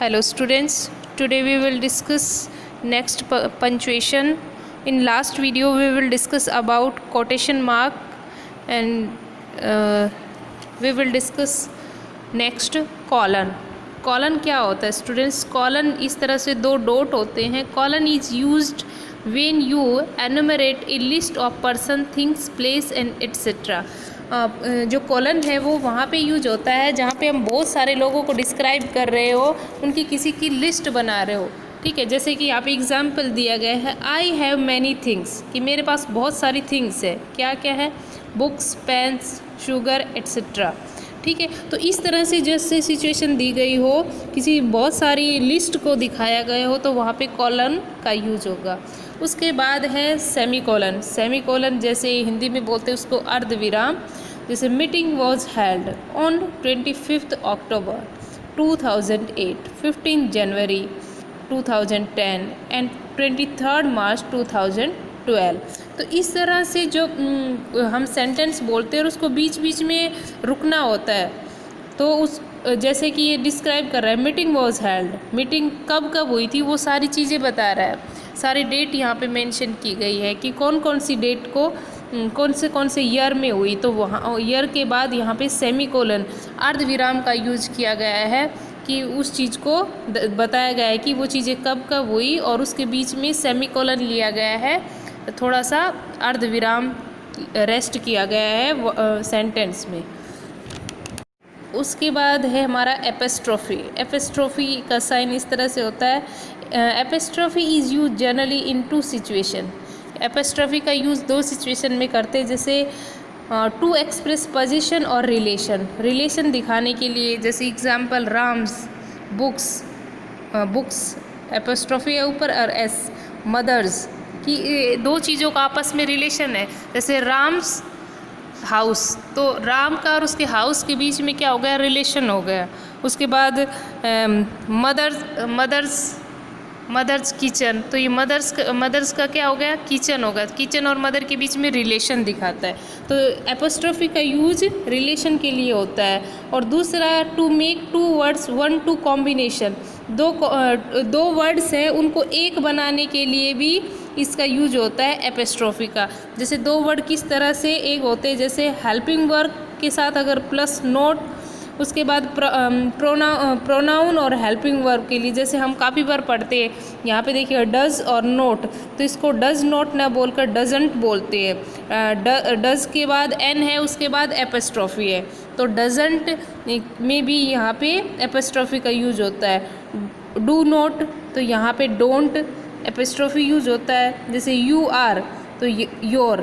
Hello students, today we will discuss next punctuation. In last video we will discuss about quotation mark and we will discuss next colon. Colon क्या होता है students? Colon इस तरह से दो dot होते हैं. Colon is used when you enumerate A list of person, things, place and etcetera. जो कॉलन है वो वहाँ पे यूज होता है जहाँ पे हम बहुत सारे लोगों को डिस्क्राइब कर रहे हो, उनकी किसी की लिस्ट बना रहे हो. ठीक है, जैसे कि यहाँ पे एग्जाम्पल दिया गया है, आई हैव मैनी थिंग्स, कि मेरे पास बहुत सारी थिंग्स है. क्या क्या है? Books, pens, sugar etcetera. ठीक है, तो इस तरह से जैसे सिचुएशन दी गई हो, किसी बहुत सारी लिस्ट को दिखाया गया हो, तो वहाँ पे कॉलन का यूज होगा. उसके बाद है सेमी कॉलन. सेमी कॉलन जैसे हिंदी में बोलते हैं उसको अर्धविराम. जैसे meeting was held on 25 October 2008, 15 January 2010 and 23 मार्च 2012. तो इस तरह से जो हम सेंटेंस बोलते हैं और उसको बीच बीच में रुकना होता है. तो उस जैसे कि ये डिस्क्राइब कर रहा है, मीटिंग वॉज हेल्ड, मीटिंग कब कब हुई थी वो सारी चीज़ें बता रहा है. सारी डेट यहाँ पे मेंशन की गई है कि कौन कौन सी डेट को कौन से ईयर में हुई. तो वहाँ ईयर के बाद यहाँ पे सेमी कोलन अर्धविराम का यूज किया गया है कि उस चीज़ को बताया गया है कि वो चीज़ें कब कब हुई, और उसके बीच में सेमी कोलन लिया गया है, थोड़ा सा अर्धविराम रेस्ट किया गया है सेंटेंस में. उसके बाद है हमारा एपिस्ट्रोफी. एपिस्ट्रोफी का साइन इस तरह से होता है. Apostrophe is use generally in two situation. Apostrophe का यूज़ दो सिचुएशन में करते हैं, जैसे टू एक्सप्रेस पोजीशन और रिलेशन. रिलेशन दिखाने के लिए, जैसे example Ram's books. Books apostrophe है ऊपर, और एस मदर्स, कि दो चीज़ों का आपस में रिलेशन है. जैसे राम्स हाउस, तो राम का और उसके हाउस के बीच में क्या हो गया? रिलेशन हो गया. उसके बाद मदर्स किचन, तो ये मदर्स का क्या हो गया? किचन होगा. किचन और मदर के बीच में रिलेशन दिखाता है. तो एपोस्ट्रोफी का यूज रिलेशन के लिए होता है. और दूसरा, to make two words one two combination. दो वर्ड्स हैं, उनको एक बनाने के लिए भी इसका यूज होता है एपोस्ट्रोफी का. जैसे दो वर्ड किस तरह से एक होते हैं, जैसे हेल्पिंग वर्ब के साथ अगर प्लस नोट, उसके बाद प्रोनाउन और हेल्पिंग वर्ब के लिए जैसे हम काफ़ी बार पढ़ते हैं. यहाँ पे देखिए डज और नोट, तो इसको डज नोट ना बोलकर डजंट बोलते हैं. डज के बाद एन है, उसके बाद एपोस्ट्रोफी है, तो डजंट में भी यहाँ पे एपोस्ट्रोफी का यूज होता है. डू नोट, तो यहाँ पे डोंट एपोस्ट्रोफी यूज होता है. जैसे यू आर, तो योर.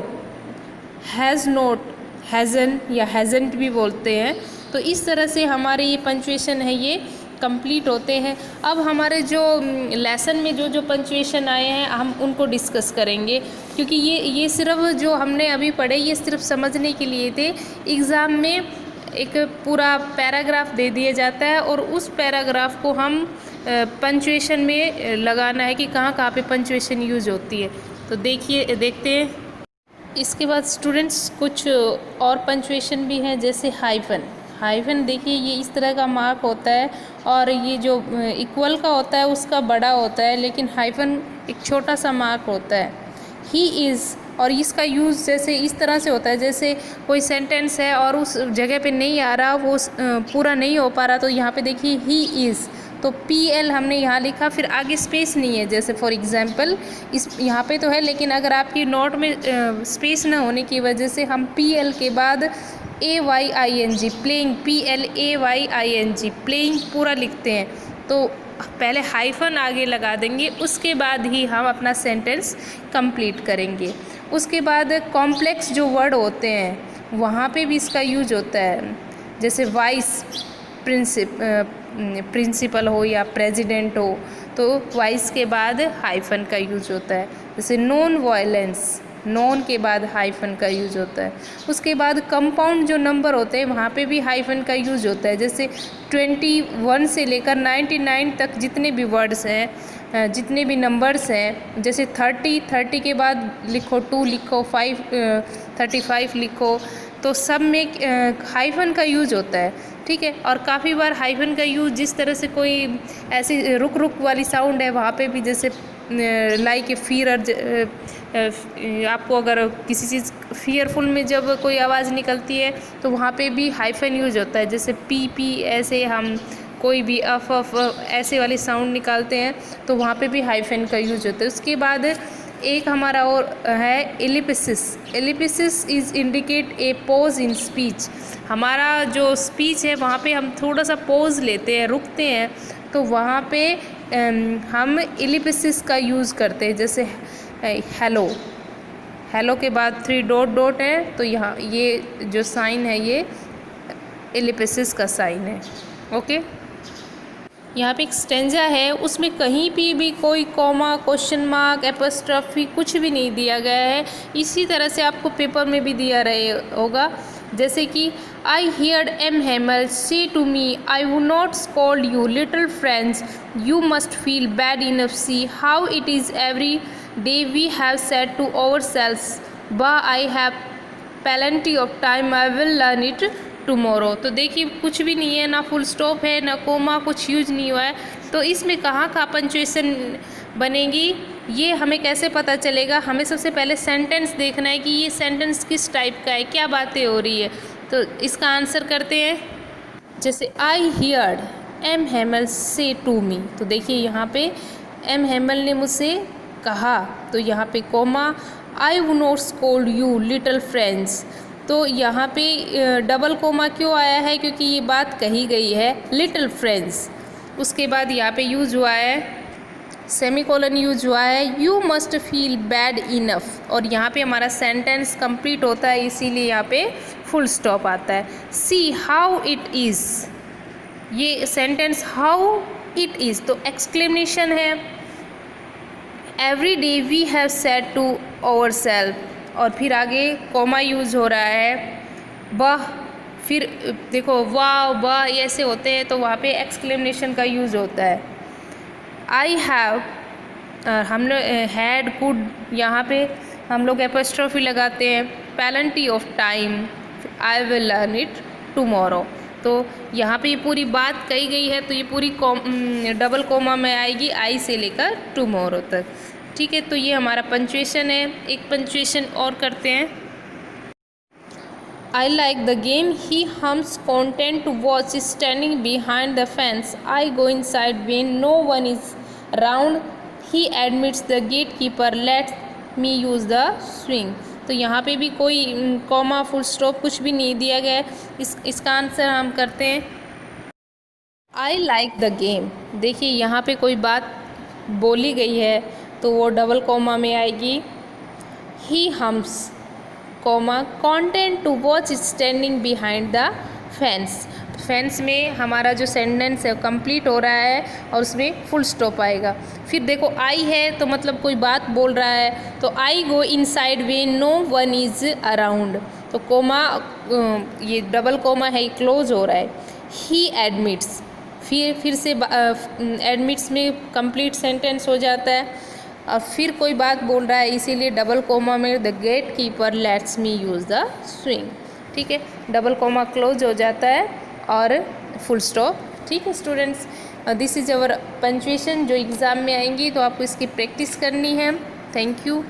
हैज़ नोट, हैज़न या हैज़ंट भी बोलते हैं. तो इस तरह से हमारे ये पंचुएशन है ये कंप्लीट होते हैं. अब हमारे जो लेसन में जो पंचुएशन आए हैं हम उनको डिस्कस करेंगे, क्योंकि ये सिर्फ जो हमने अभी पढ़े ये सिर्फ समझने के लिए थे. एग्ज़ाम में एक पूरा पैराग्राफ दे दिया जाता है और उस पैराग्राफ को हम पंचुएशन में लगाना है कि कहाँ कहाँ पे पंचुएशन यूज होती है. तो देखते हैं. इसके बाद स्टूडेंट्स कुछ और पंचुएशन भी हैं, जैसे हाइफन. हाइफन देखिए ये इस तरह का मार्क होता है, और ये जो इक्वल का होता है उसका बड़ा होता है, लेकिन हाइफन एक छोटा सा मार्क होता है. ही इज़, और इसका यूज़ जैसे इस तरह से होता है, जैसे कोई सेंटेंस है और उस जगह पे नहीं आ रहा, वो पूरा नहीं हो पा रहा, तो यहाँ पे देखिए ही इज़, तो PL हमने यहाँ लिखा, फिर आगे स्पेस नहीं है. जैसे फॉर एग्जांपल इस यहाँ पे तो है, लेकिन अगर आपकी नोट में स्पेस ना होने की वजह से हम PL के बाद AYING प्लेइंग, PLAYING प्लेइंग पूरा लिखते हैं. तो पहले हाइफन आगे लगा देंगे, उसके बाद ही हम अपना सेंटेंस कंप्लीट करेंगे. उसके बाद कॉम्प्लेक्स जो वर्ड होते हैं वहाँ पे भी इसका यूज होता है. जैसे वाइस प्रिंसिपल हो या प्रेसिडेंट हो, तो वाइस के बाद हाइफन का यूज होता है. जैसे नॉन वायलेंस, नॉन के बाद हाइफन का यूज होता है. उसके बाद कंपाउंड जो नंबर होते हैं वहाँ पे भी हाइफन का यूज होता है. जैसे 21 से लेकर 99 तक जितने भी वर्ड्स हैं, जितने भी नंबर्स हैं, जैसे 30 के बाद लिखो 2 लिखो, 35 लिखो, तो सब में हाइफन का यूज होता है, ठीक है। और काफ़ी बार हाइफन का यूज जिस तरह से कोई ऐसी रुक रुक वाली साउंड है वहाँ पे भी, जैसे लाइक फियर, आपको अगर किसी चीज़ फियरफुल में जब कोई आवाज़ निकलती है तो वहाँ पे भी हाइफन यूज होता है। जैसे पी पी ऐसे हम कोई भी अफ अफ ऐसे वाली साउंड निकालते हैं तो वहाँ पे भी हाइफन का यूज होता है। उसके बाद एक हमारा और है ellipsis. Ellipsis is indicate a pause in speech. हमारा जो स्पीच है वहाँ पे हम थोड़ा सा पॉज लेते हैं, रुकते हैं, तो वहाँ पे हम एलिपिसिस का यूज़ करते हैं। जैसे हेलो, हेलो के बाद 3 डॉट डॉट है तो यहाँ ये जो साइन है ये एलिपिसिस का साइन है। ओके, यहाँ पे एक स्टेंजा है, उसमें कहीं भी कोई कॉमा, क्वेश्चन मार्क, एपोस्ट्रोफी कुछ भी नहीं दिया गया है। इसी तरह से आपको पेपर में भी दिया रहे होगा, जैसे कि आई हियर्ड एम हेमल say to me I would not scold you little friends you must feel bad enough see how it is every day we have said to ourselves but I have plenty of time I will learn it tomorrow. तो देखिए कुछ भी नहीं है, ना full stop है ना coma, कुछ यूज नहीं हुआ है। तो इसमें कहाँ का पंचुएशन बनेगी ये हमें कैसे पता चलेगा? हमें सबसे पहले सेंटेंस देखना है कि ये सेंटेंस किस टाइप का है, क्या बातें हो रही है। तो इसका आंसर करते हैं। जैसे आई हियर्ड एम हेमल से टू मी, तो देखिए यहाँ पे एम हेमल ने मुझसे कहा, तो यहाँ पे comma, I would not scold you little friends, तो यहाँ पे डबल कोमा क्यों आया है? क्योंकि ये बात कही गई है लिटिल फ्रेंड्स। उसके बाद यहाँ पे यूज हुआ है सेमीकोलन, यूज हुआ है you must feel bad enough, और यहाँ पे हमारा सेंटेंस कंप्लीट होता है, इसीलिए यहाँ पे फुल स्टॉप आता है। सी हाउ इट इज़, ये सेंटेंस हाउ इट इज़ तो एक्सक्लेमेशन है। Every day we have said to our self, और फिर आगे कॉमा यूज़ हो रहा है वह, फिर देखो वाह वाह ऐसे होते हैं तो वहाँ पे एक्सक्लेमेशन का यूज़ होता है। आई हैव, हम लोग हैड, कुड, यहाँ पे हम लोग एपोस्ट्रोफी लगाते हैं। Plenty of time, I will learn it tomorrow, तो यहाँ पे ये पूरी बात कही गई है तो ये पूरी डबल कोमा में आएगी आई से लेकर टुमारो तक, ठीक है। तो ये हमारा पंचुएशन है। एक पंचुएशन और करते हैं। I like the game he hums content to watch standing behind the fence I go inside when no one is round he admits the gatekeeper lets me use the swing, तो यहाँ पे भी कोई comma, full stop कुछ भी नहीं दिया गया है। इसका आंसर हम करते हैं। आई लाइक द गेम, देखिए यहाँ पे कोई बात बोली गई है तो वो डबल कोमा में आएगी। He hums comma content to watch standing behind the fence, fence में हमारा जो सेंटेंस है कंप्लीट हो रहा है और उसमें फुल स्टॉप आएगा। फिर देखो आई है तो मतलब कोई बात बोल रहा है, तो I go inside we no one is around, तो कोमा ये डबल कोमा है, क्लोज हो रहा है। ही एडमिट्स, फिर से एडमिट्स में कंप्लीट सेंटेंस हो जाता है और फिर कोई बात बोल रहा है, इसीलिए डबल कोमा में the gatekeeper lets me use the swing, ठीक है। डबल कोमा क्लोज हो जाता है और फुल स्टॉप, ठीक है students. This is our punctuation जो एग्ज़ाम में आएंगी तो आपको इसकी प्रैक्टिस करनी है। Thank you.